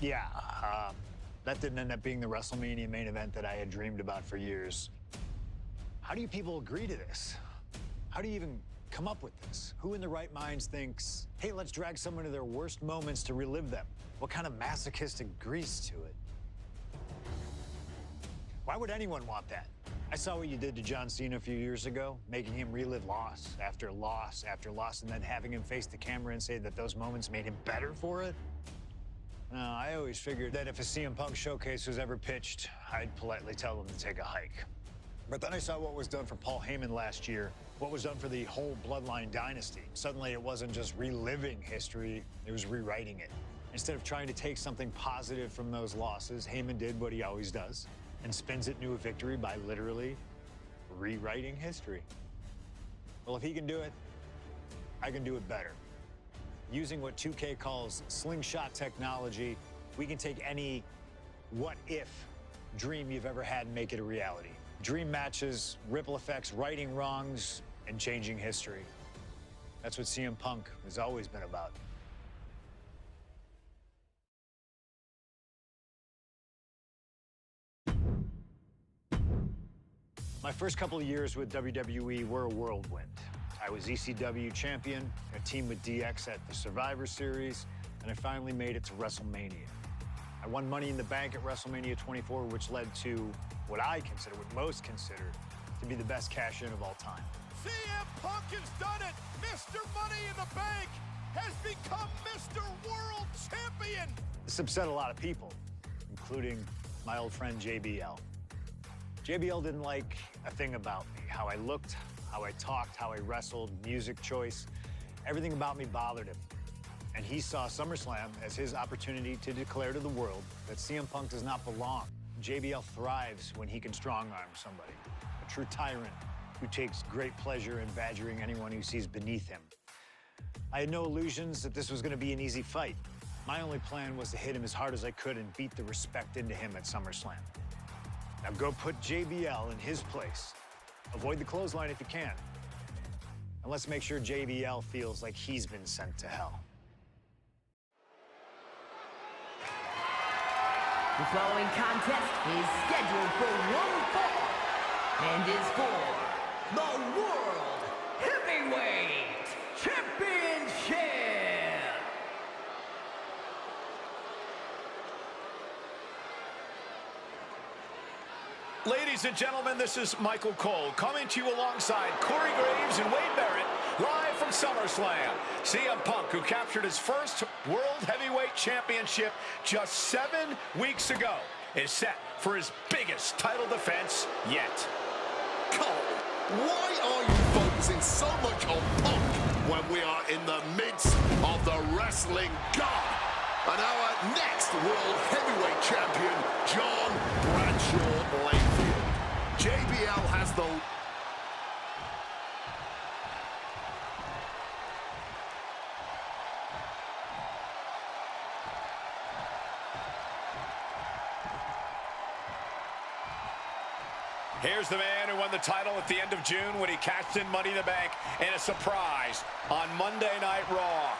Yeah, that didn't end up being the WrestleMania main event that I had dreamed about for years. How do you people agree to this? How do you even come up with this? Who in their right minds thinks, hey, let's drag someone to their worst moments to relive them? What kind of masochistic grease to it? Why would anyone want that? I saw what you did to John Cena a few years ago, making him relive loss after loss after loss, and then having him face the camera and say that those moments made him better for it. No, I always figured that if a CM Punk showcase was ever pitched, I'd politely tell them to take a hike. But then I saw what was done for Paul Heyman last year, what was done for the whole Bloodline dynasty. Suddenly, it wasn't just reliving history, it was rewriting it. Instead of trying to take something positive from those losses, Heyman did what he always does and spins it into a victory by literally rewriting history. Well, if he can do it, I can do it better. Using what 2K calls slingshot technology, we can take any what-if dream you've ever had and make it a reality. Dream matches, ripple effects, righting wrongs, and changing history. That's what CM Punk has always been about. My first couple of years with WWE were a whirlwind. I was ECW champion, a team with DX at the Survivor Series, and I finally made it to WrestleMania. I won Money in the Bank at WrestleMania 24, which led to what I consider, what most consider, to be the best cash-in of all time. CM Punk has done it! Mr. Money in the Bank has become Mr. World Champion! This upset a lot of people, including my old friend JBL. JBL didn't like a thing about me, how I looked, how I talked, how I wrestled, music choice. Everything about me bothered him. And he saw SummerSlam as his opportunity to declare to the world that CM Punk does not belong. JBL thrives when he can strong-arm somebody, a true tyrant who takes great pleasure in badgering anyone who sees beneath him. I had no illusions that this was going to be an easy fight. My only plan was to hit him as hard as I could and beat the respect into him at SummerSlam. Now go put JBL in his place. Avoid the clothesline if you can. And let's make sure JBL feels like he's been sent to hell. The following contest is scheduled for one fall and is for the World Heavyweight Championship. Ladies and gentlemen, this is Michael Cole coming to you alongside Corey Graves and Wade Barrett, live from SummerSlam. CM Punk, who captured his first World Heavyweight Championship just 7 weeks ago, is set for his biggest title defense yet. Cole, why are you focusing so much on Punk when we are in the midst of the wrestling god? And our next World Heavyweight Champion, John Bradshaw Layfield. JBL has the... Here's the man who won the title at the end of June when he cashed in Money in the Bank in a surprise on Monday Night Raw.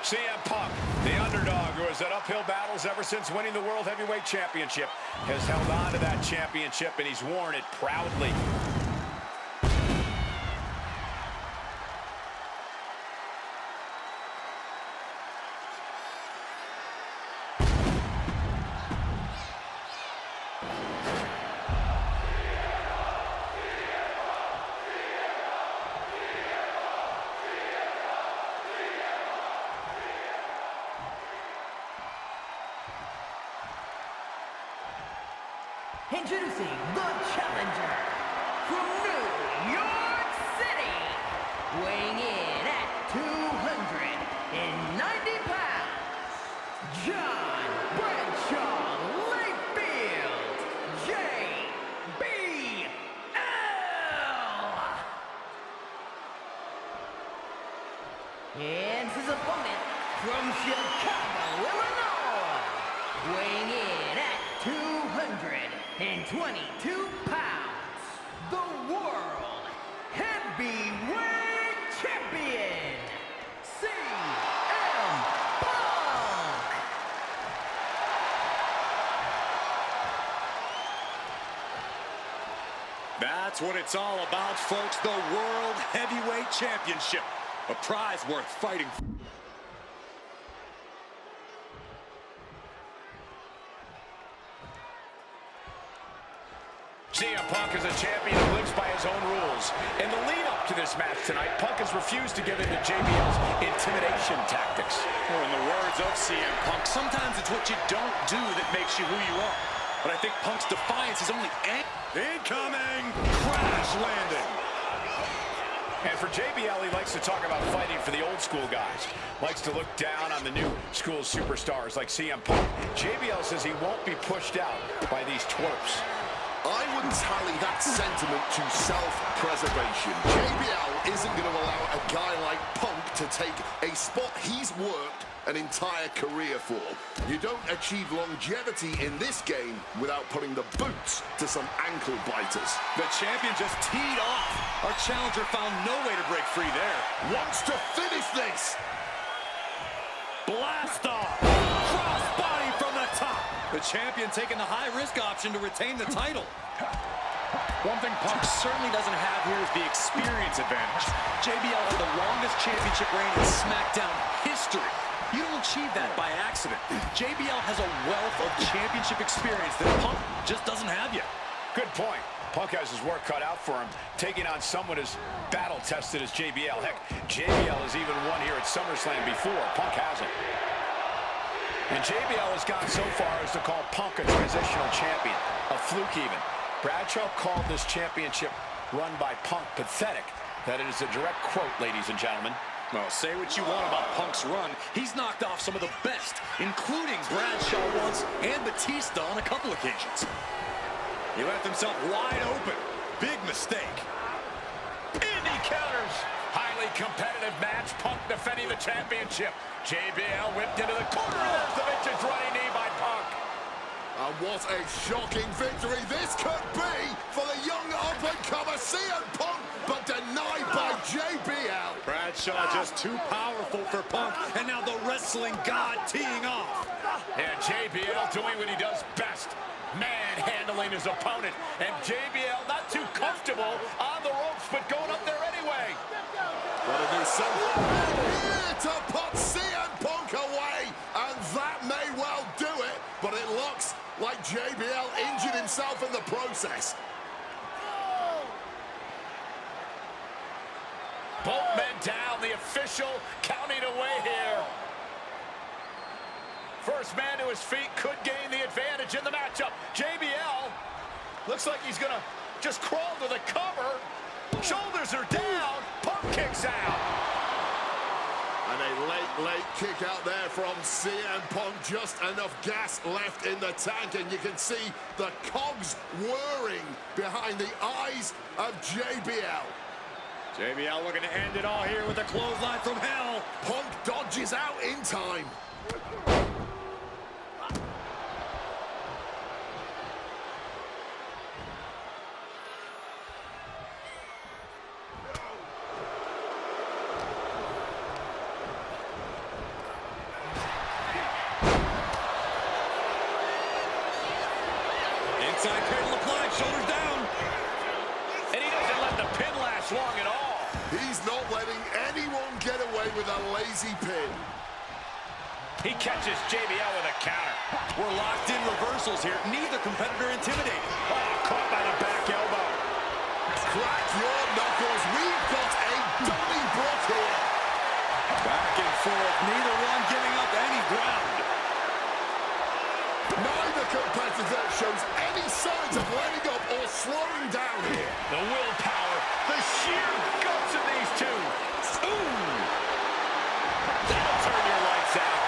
CM Punk, the underdog who has had uphill battles ever since winning the World Heavyweight Championship, has held on to that championship, and he's worn it proudly. Introducing the challenger from New York City, weighing in at 200 opponent from Chicago, Illinois, weighing in at 222 pounds, the World Heavyweight Champion, CM Punk! That's what it's all about, folks. The World Heavyweight Championship. A prize worth fighting for. CM Punk is a champion who lives by his own rules. In the lead-up to this match tonight, Punk has refused to give in to JBL's intimidation tactics. Or in the words of CM Punk, sometimes it's what you don't do that makes you who you are. But I think Punk's defiance is only incoming crash landing. And for JBL, he likes to talk about fighting for the old school guys. Likes to look down on the new school superstars like CM Punk. JBL says he won't be pushed out by these twerps. I wouldn't tally that sentiment to self-preservation. JBL isn't going to allow a guy like Punk to take a spot he's worked an entire career for. You don't achieve longevity in this game without putting the boots to some ankle biters. The champion just teed off. Our challenger found no way to break free there. Wants to finish this. Blast off. Crossbody from the top. The champion taking the high-risk option to retain the title. One thing Punk certainly doesn't have here is the experience advantage. JBL had the longest championship reign in SmackDown history. You don't achieve that by accident. JBL has a wealth of championship experience that Punk just doesn't have yet. Good point. Punk has his work cut out for him, taking on someone as battle-tested as JBL. Heck, JBL has even won here at SummerSlam before. Punk hasn't. And JBL has gone so far as to call Punk a transitional champion, a fluke even. Bradshaw called this championship run by Punk pathetic. That is a direct quote, ladies and gentlemen. Well, say what you want about Punk's run. He's knocked off some of the best, including Bradshaw once and Batista on a couple occasions. He left himself wide open. Big mistake. In he counters. Highly competitive match. Punk defending the championship. JBL whipped into the corner. There's the vintage running knee by Punk. And what a shocking victory this could be for the young up-and-comer CM Punk, but denied by JBL. Bradshaw just too powerful for Punk, and now the wrestling god teeing off. And JBL doing what he does best, manhandling his opponent. And JBL not too comfortable on the ropes, but going up there anyway. Gotta do something here to put CM Punk away, and that may well do it, but it looks like JBL injured himself in the process. Both men down, the official counting away here. First man to his feet could gain the advantage in the matchup. JBL looks like he's gonna just crawl to the cover. Shoulders are down, Punk kicks out. And a late kick out there from CM Punk. Just enough gas left in the tank, and you can see the cogs whirring behind the eyes of JBL. JBL looking to end it all here with a clothesline from hell. Punk dodges out in time. Inside cradle applied, shoulders down. And he doesn't let the pin last long at all. He's not letting anyone get away with a lazy pin. He catches JBL with a counter. We're locked in reversals here. Neither competitor intimidated. Oh, caught by the back elbow. Crack your knuckles. We've got a Donnybrook here. Back and forth, neither one giving up any ground. Neither competitor shows any signs of letting up or slowing down here. The willpower, the sheer guts of these two. Ooh! That'll turn your lights out.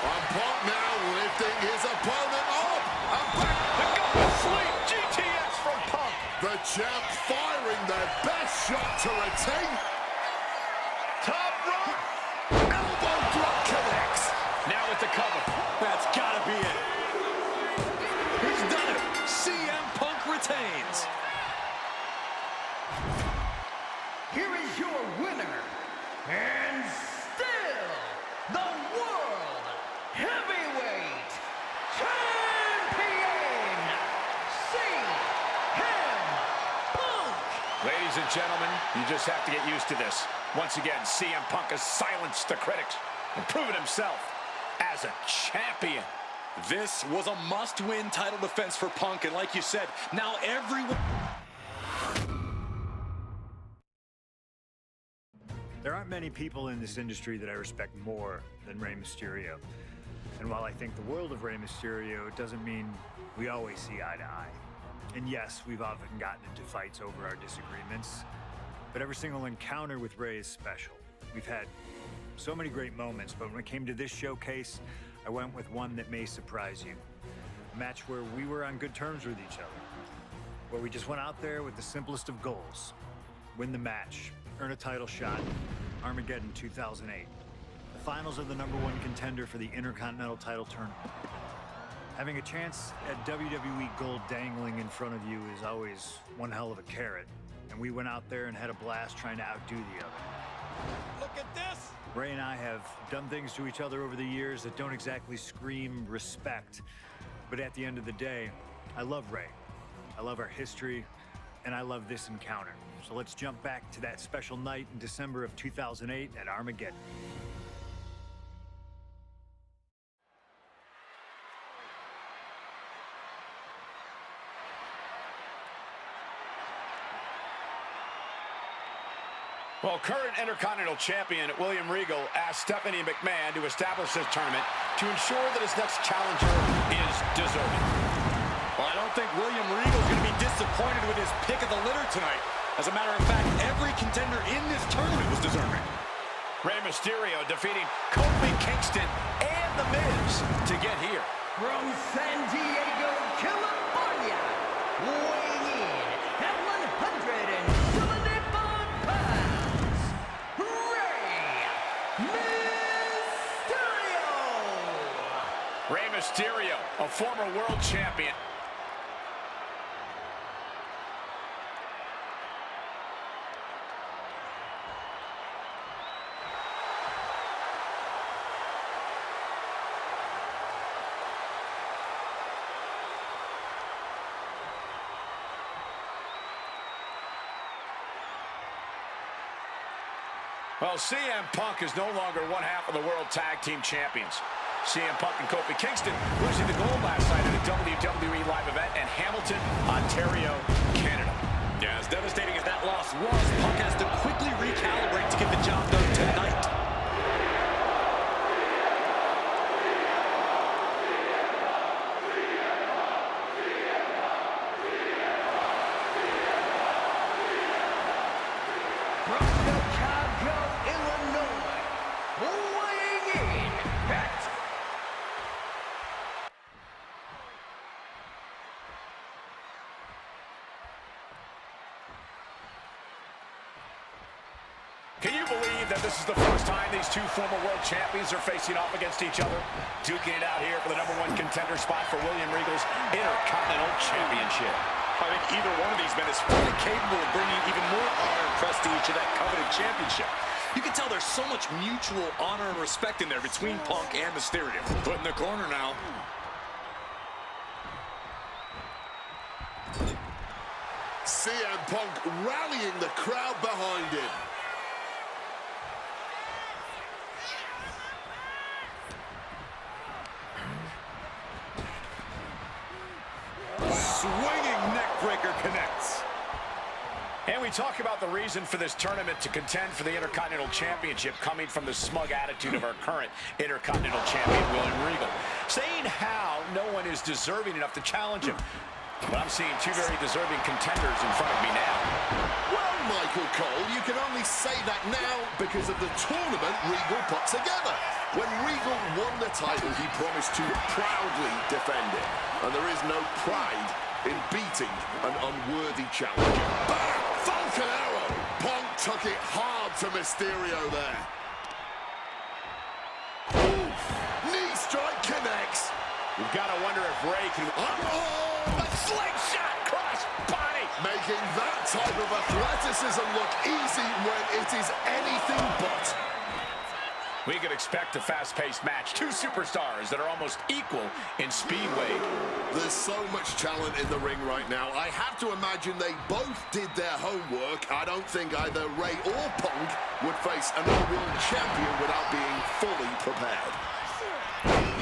And Punk now lifting his opponent up. And back. The gun to sleep. GTS from Punk. The champ firing their best shot to retain. Ladies and gentlemen, you just have to get used to this. Once again, CM Punk has silenced the critics and proven himself as a champion. This was a must-win title defense for Punk, and like you said, now everyone... There aren't many people in this industry that I respect more than Rey Mysterio. And while I think the world of Rey Mysterio, it doesn't mean we always see eye to eye. And yes, we've often gotten into fights over our disagreements, but every single encounter with Rey is special. We've had so many great moments, but when it came to this showcase, I went with one that may surprise you. A match where we were on good terms with each other, where we just went out there with the simplest of goals: win the match, earn a title shot, Armageddon 2008. The finals of the #1 contender for the Intercontinental title tournament. Having a chance at WWE gold dangling in front of you is always one hell of a carrot, and we went out there and had a blast trying to outdo the other. Look at this! Rey and I have done things to each other over the years that don't exactly scream respect, but at the end of the day, I love Rey. I love our history, and I love this encounter. So let's jump back to that special night in December of 2008 at Armageddon. Well, current Intercontinental Champion William Regal asked Stephanie McMahon to establish this tournament to ensure that his next challenger is deserving. Well, I don't think William Regal's going to be disappointed with his pick of the litter tonight. As a matter of fact, every contender in this tournament was deserving. Rey Mysterio defeating Kofi Kingston and The Miz to get here. From San Diego, California, weighing in at 175 pounds, Rey Mysterio, a former world champion. Well, CM Punk is no longer one half of the World Tag Team Champions. CM Punk and Kofi Kingston losing the gold last night at a WWE live event in Hamilton, Ontario, Canada. Yeah, as devastating as that loss was, Punk has to quickly recalibrate to get the job done tonight. Can you believe that this is the first time these two former world champions are facing off against each other? Duking it out here for the #1 contender spot for William Regal's Intercontinental Championship. I think either one of these men is fully capable of bringing even more honor and prestige to that coveted championship. You can tell there's so much mutual honor and respect in there between Punk and Mysterio. Put in the corner now. CM Punk rallying the crowd behind him. Swinging neckbreaker connects. And we talk about the reason for this tournament to contend for the Intercontinental Championship coming from the smug attitude of our current Intercontinental Champion, William Regal, saying how no one is deserving enough to challenge him. But I'm seeing two very deserving contenders in front of me now. Well, Michael Cole, you can only say that now because of the tournament Regal put together. When Regal won the title, he promised to proudly defend it. And there is no pride in beating an unworthy challenger. Bam! Falcon Arrow! Punk took it hard to Mysterio there. Oof. Knee strike connects. You've got to wonder if Rey can... Oh! A slingshot cross body! Making that type of athleticism look easy when it is anything but. We could expect a fast-paced match. Two superstars that are almost equal in speed weight. There's so much talent in the ring right now. I have to imagine they both did their homework. I don't think either Rey or Punk would face another world champion without being fully prepared.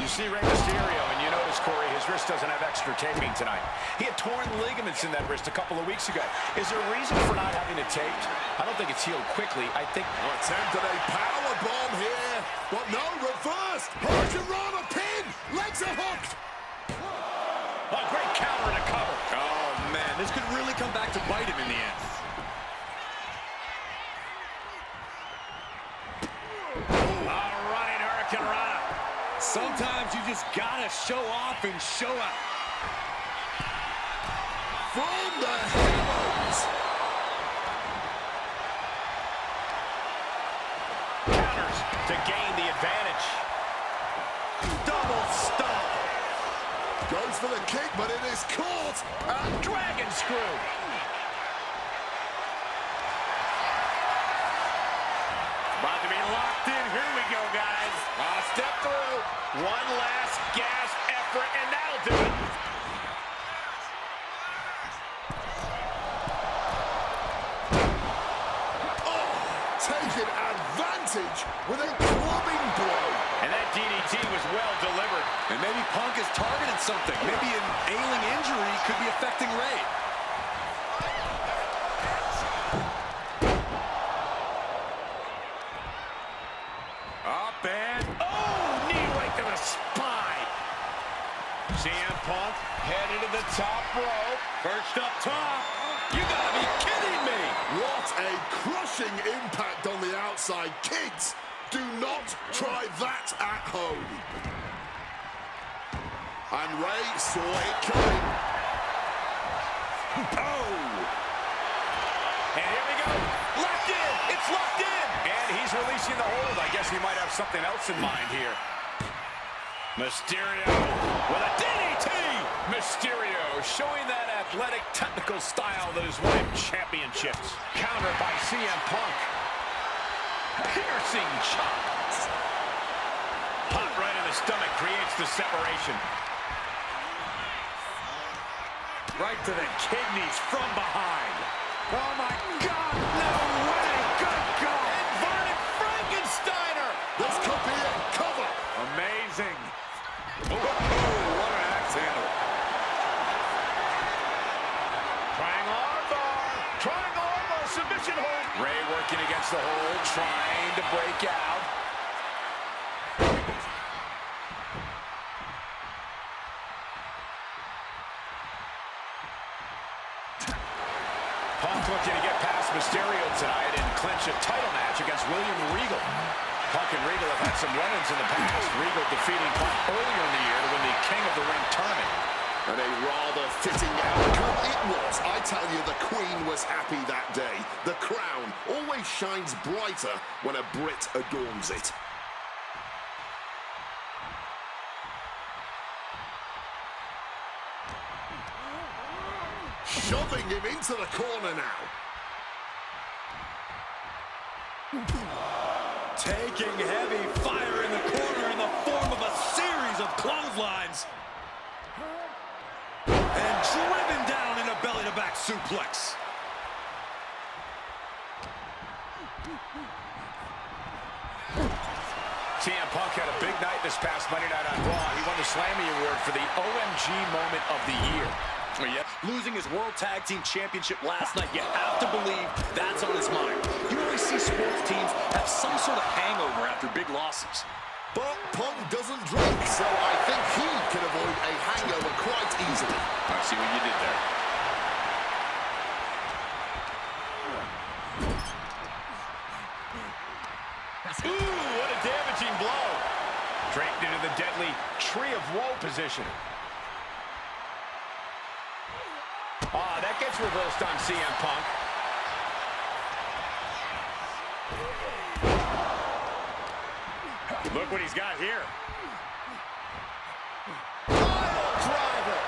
You see Rey Mysterio, and you notice, Corey, his wrist doesn't have extra taping tonight. He had torn ligaments in that wrist a couple of weeks ago. Is there a reason for not having it taped? I don't think it's healed quickly. I think... Attempted a power bomb here, but no, reversed. Hurricanrana pin. Legs are hooked. A great counter and a cover. Oh, man, this could really come back to bite him in the end. A running Hurricanrana. Sometimes you just gotta show off and show out. From the heavens. Counters to gain the advantage. Double stomp. Goes for the kick, but it is caught. A dragon screw. About to be locked in. Here we go, guys. Step through. One last gasp effort, and that'll do it. Oh, taking advantage with a clubbing blow. And that DDT was well delivered. And maybe Punk is targeting something. Maybe an ailing injury could be affecting Rey. Up and... Oh! Knee right to the spine. CM Punk headed to the top rope. Perched up top. You gotta be kidding me! What a crushing impact on the outside. Kids, do not try that at home. And Rey saw it coming. Oh! And here we go. Locked in. It's locked in. And he's releasing the hold. I guess he might have something else in mind here. Mysterio with a DDT. Mysterio showing that athletic, technical style that has won him championships. Countered by CM Punk. Piercing chops. Pop right in the stomach creates the separation. Right to the kidneys from behind. Oh, my God. No way. Good God. Inverted Frankensteiner. This could be a cover. Amazing. Oh, what an axe handle. Triangle armbar. Triangle armbar. Submission hold. Rey working against the hold, trying to break out. Punk looking to get past Mysterio tonight and clinch a title match against William Regal. Punk and Regal have had some run-ins in the past. Regal defeating Punk earlier in the year to win the King of the Ring tournament. And a rather fitting outcome it was. I tell you, the Queen was happy that day. The crown always shines brighter when a Brit adorns it. Shoving him into the corner now. Taking heavy fire in the corner in the form of a series of clotheslines. And driven down in a belly-to-back suplex. CM Punk had a big night this past Monday night on Raw. He won the Slammy Award for the OMG Moment of the Year. Oh, yeah. Losing his World Tag Team Championship last night, you have to believe that's on his mind. You always see sports teams have some sort of hangover after big losses. But Punk doesn't drink, so I think he can avoid a hangover quite easily. I see what you did there. Ooh, what a damaging blow. Draped into the deadly Tree of Woe position. Ah, that gets reversed on CM Punk. Look what he's got here. Pile driver.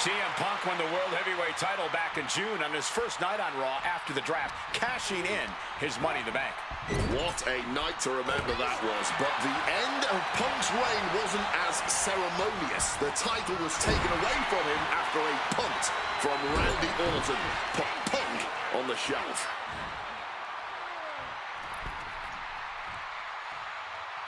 CM Punk won the World Heavyweight title back in June on his first night on Raw after the draft, cashing in his Money in the Bank. What a night to remember that was, but the end of Punk's reign wasn't as ceremonious. The title was taken away from him after a punt from Randy Orton. Put Punk on the shelf.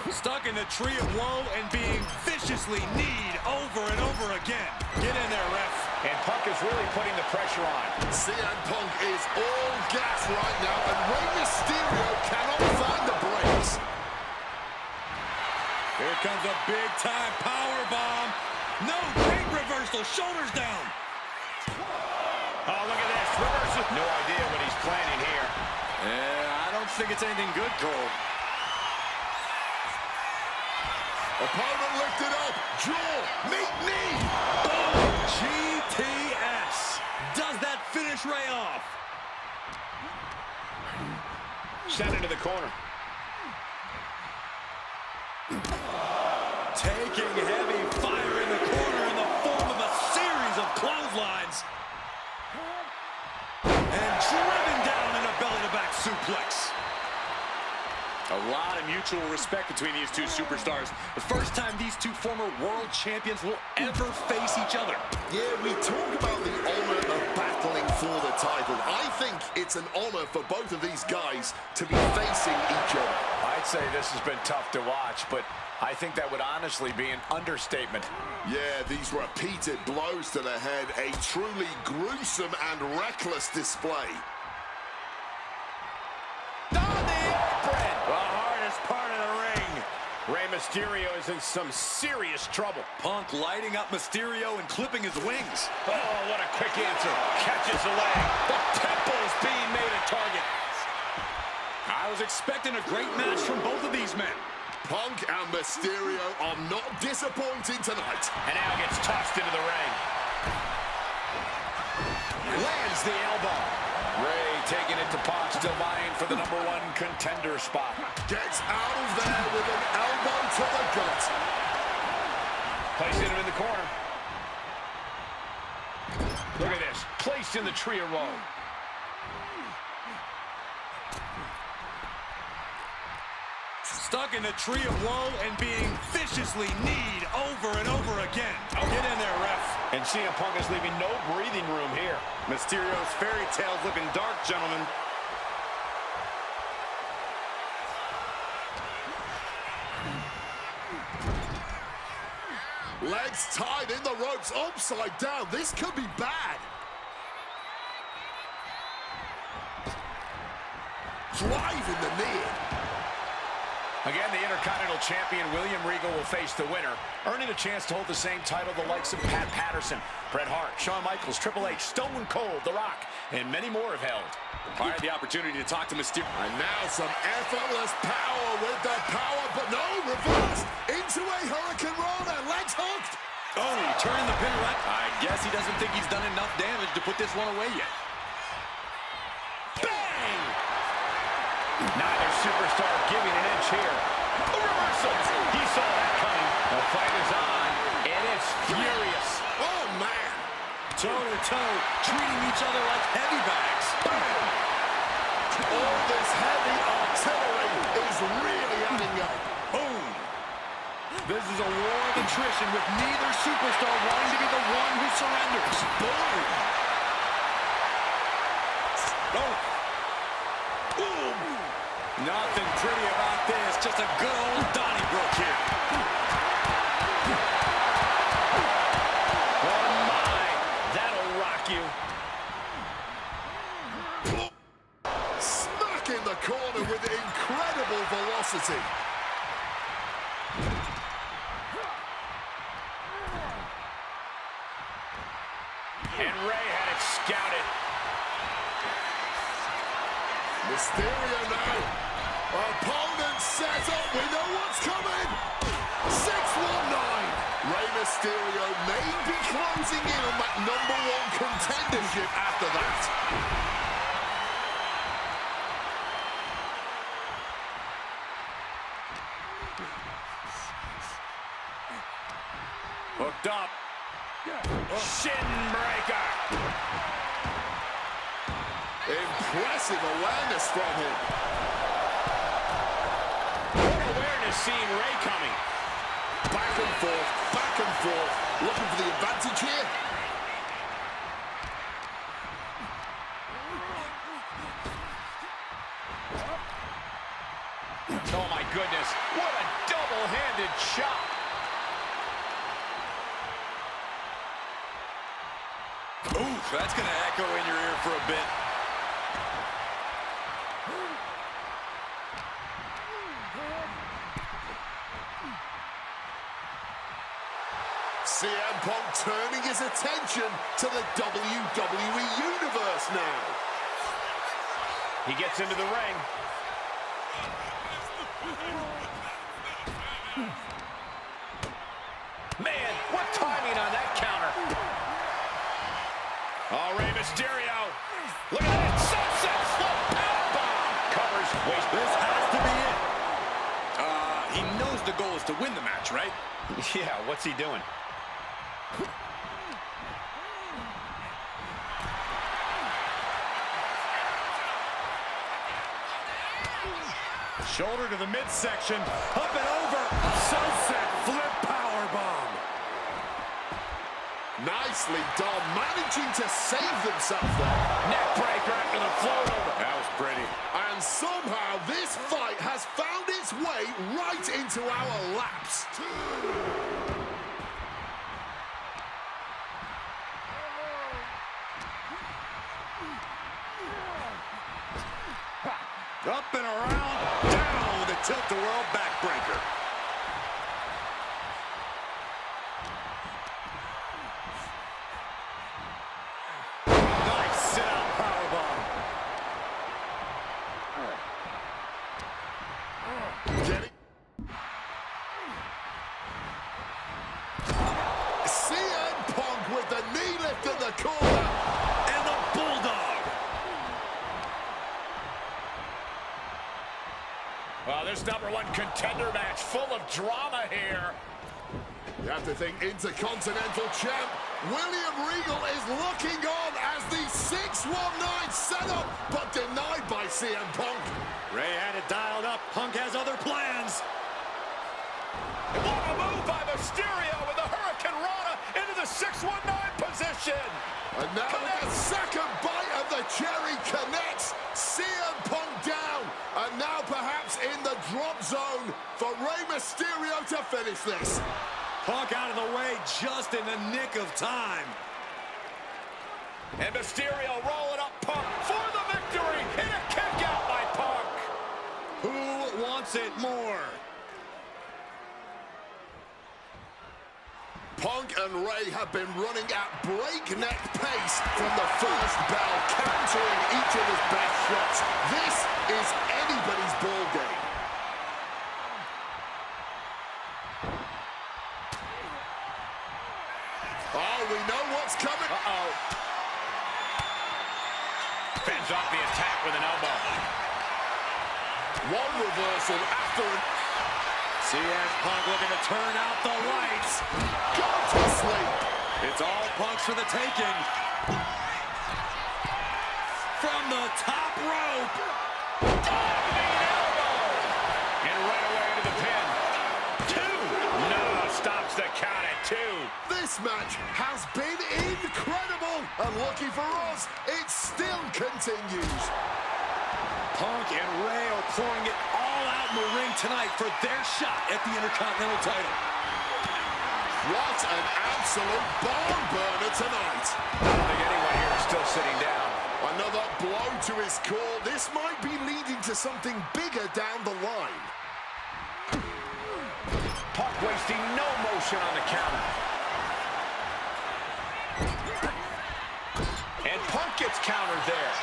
Stuck in the tree of woe and being viciously kneed over and over again. Get in there, ref. And Punk is really putting the pressure on. CM Punk is all gas right now, and Rey Mysterio cannot find the brakes. Here comes a big-time power bomb. No, great reversal, shoulders down. Oh, look at this, reversal. No idea what he's planning here. Yeah, I don't think it's anything good, Cole. Opponent lifted up, jaw, meet knee. GTS. Does that finish Rey off? Sent into the corner. Taking heavy fire in the corner in the form of a series of clotheslines. And driven down in a belly-to-back suplex. A lot of mutual respect between these two superstars. The first time these two former world champions will ever face each other. Yeah, we talk about the honor of battling for the title. I think it's an honor for both of these guys to be facing each other. I'd say this has been tough to watch, but I think that would honestly be an understatement. Yeah, these repeated blows to the head, a truly gruesome and reckless display. Part of the ring. Rey Mysterio is in some serious trouble. Punk lighting up Mysterio and clipping his wings. Oh, what a quick answer. Catches the leg. The temple's being made a target. I was expecting a great match from both of these men. Punk and Mysterio are not disappointing tonight. And now gets tossed into the ring. Lands the elbow. Rey taking it to Punk, still vying for the #1 contender spot. Gets out of there with an elbow to the gut. Placing him in the corner. Look at this. Placed in the tree of woe. Stuck in the tree of woe and being viciously kneed over and over again. Get in there, ref. And CM Punk is leaving no breathing room here. Mysterio's fairy tale's looking dark, gentlemen. Legs tied in the ropes, upside down. This could be bad. Driving the knee. Again, the Intercontinental Champion William Regal will face the winner, earning a chance to hold the same title the likes of Pat Patterson, Bret Hart, Shawn Michaels, Triple H, Stone Cold, The Rock, and many more have held. I had the opportunity to talk to Mysterio. And now some effortless power with the power, but no, reversed into a Hurricane Rana, legs hooked. Oh, turning the pin right. I guess he doesn't think he's done enough damage to put this one away yet. Bang! Neither superstar giving an inch here. A reversal. He saw that coming. The fight is on, and it's furious. Oh, man. Toe-to-toe, treating each other like heavy bags. All this heavy artillery is really adding up. Boom. This is a war of attrition with neither superstar wanting to be the one who surrenders. Boom. Oh. Boom. Nothing pretty about this, just a good old Donnybrook here. Oh, my. That'll rock you. Smack in the corner with incredible velocity. And Rey had it scouted. Mysterio now. Opponent set up. We know what's coming. 619. Rey Mysterio may be closing in on that #1 contendership after that. Hooked up. Shin Impressive awareness from him. What awareness seeing Rey coming. Back and forth, looking for the advantage here. Oh my goodness, what a double-handed shot. Oof, that's going to echo in your ear for a bit. CM Punk turning his attention to the WWE Universe now. He gets into the ring. Man, what timing on that counter. Oh, Rey Mysterio. Look at that sunset flip powerbomb. Covers, waist. This has to be it. He knows the goal is to win the match, right? Yeah, what's he doing? Shoulder to the midsection, up and over. Sunset flip powerbomb. Nicely done, managing to save themselves there. Neck breaker after the float over. That was pretty. And somehow this fight has found its way right into our laps. Up and around, down with a tilt-the-world backbreaker. Nice sit-out powerbomb. CM Punk with the knee lift in the corner. And the Bulldog. Well, this #1 contender match full of drama here. You have to think Intercontinental Champ William Regal is looking on as the 619 setup, but denied by CM Punk. Rey had it dialed up. Punk has other plans. What a move by Mysterio with the Hurricane Rana into the 619 position. And now the second bite of the cherry connects. CM Punk down. And now perhaps in the drop zone for Rey Mysterio to finish this. Punk out of the way just in the nick of time. And Mysterio rolling up Punk for the victory. And a kick out by Punk. Who wants it more? Punk and Rey have been running at breakneck pace from the first bell, countering each other's best shots. This is anybody's ball game. Oh, we know what's coming. Uh-oh. Fends off the attack with an elbow. One reversal after an... CM Punk looking to turn out the lights. Go to sleep. It's all Punk's for the taking. From the top rope. Diving elbow. And right away into the pin. 2. No, stops the count at 2. This match has been incredible. And lucky for us, it still continues. Punk and Rey are pouring it all out in the ring tonight for their shot at the Intercontinental title. What an absolute barn burner tonight. I don't think anyone here is still sitting down. Another blow to his core. This might be leading to something bigger down the line. Punk wasting no motion on the counter. And Punk gets countered there.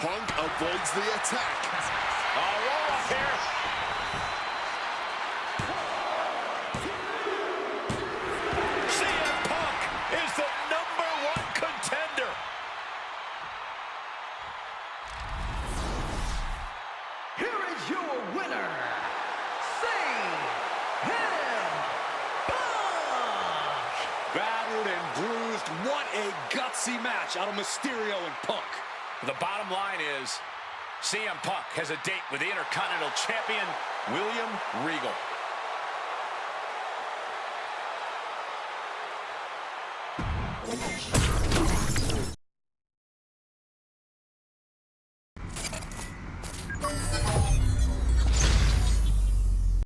Punk avoids the attack. Roll up here. CM Punk is the #1 contender. Here is your winner, CM Punk. Battered and bruised. What a gutsy match out of Mysterio and Punk. The bottom line is CM Punk has a date with the Intercontinental Champion, William Regal.